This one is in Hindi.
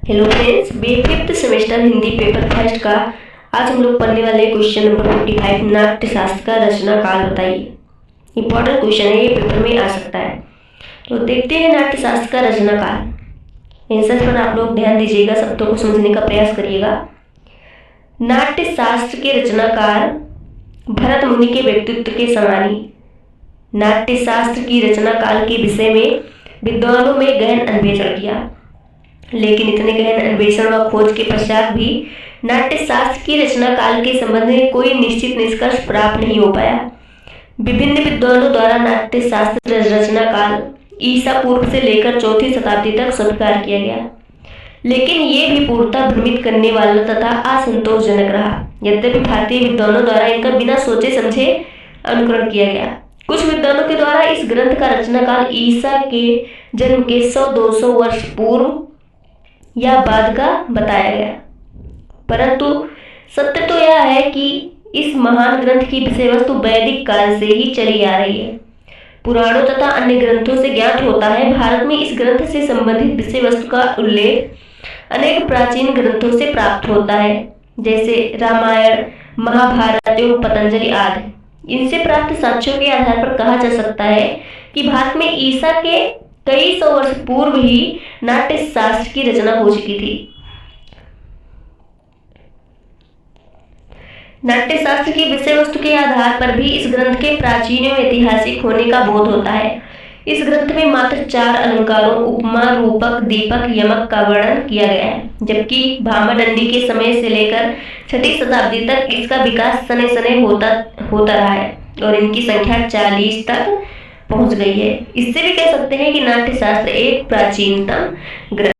Hello friends, B fifth semester Hindi paper first का आज हम लोग पढ़ने वाले क्वेश्चन नंबर 45 नाट्य शास्त्र का रचना काल बताइए। इंपॉर्टेंट क्वेश्चन है, ये पेपर में आ सकता है। तो देखते हैं नाट्य शास्त्र का रचना काल। आंसर पर आप लोग ध्यान दीजिएगा, शब्दों को समझने का प्रयास करिएगा। नाट्य शास्त्र के रचनाकार भरत मुनि के व्यक्तित्व के समान ही नाट्य शास्त्र की रचना काल के विषय में विद्वानों में गहन अन्वेषण किया, लेकिन इतने गहन अन्वेषण व खोज के पश्चात भी नाट्य शास्त्र की रचना काल के संबंध में कोई निश्चित निष्कर्ष प्राप्त नहीं हो पाया। विभिन्न विद्वानों द्वारा नाट्य शास्त्र रचना काल ईसा पूर्व से लेकर 4वीं शताब्दी तक स्वीकार किया गया, लेकिन ये भी पूर्णतः भ्रमित करने वाला तथा असंतोषजनक रहा। यद्यपि भारतीय विद्वानों द्वारा इनका बिना सोचे समझे अनुकरण किया गया। कुछ विद्वानों के द्वारा इस ग्रंथ का रचना काल ईसा के जन्म के 100-200 वर्ष पूर्व या बाद का बताया गया, परंतु सत्य तो यह है कि इस महान ग्रंथ की विषय वस्तु वैदिक काल से ही चली आ रही है। पुराणों तथा अन्य ग्रंथों से ज्ञात होता है, भारत में इस ग्रंथ से संबंधित विषय वस्तु का उल्लेख अनेक प्राचीन ग्रंथों से प्राप्त होता है, जैसे रामायण, महाभारत एवं पतंजलि आदि। इनसे प्राप्त साक्ष्यों के आधार पर कहा जा सकता है कि भारत में ईसा के कई सौ वर्ष पूर्व ही नाट्य शास्त्र की रचना हो चुकी थी। नाट्य शास्त्र की विषय वस्तु के आधार पर भी इस ग्रंथ के प्राचीन एवं ऐतिहासिक होने का बोध होता है। इस ग्रंथ में मात्र 4 अलंकारों उपमा, रूपक, दीपक, यमक का वर्णन किया गया है, जबकि भामादंडी के समय से लेकर 6वीं शताब्दी तक इसका विकास सने सने होता रहा है और इनकी संख्या 40 तक पहुंच गई है। इससे भी कह सकते हैं कि नाट्य शास्त्र एक प्राचीनतम ग्रंथ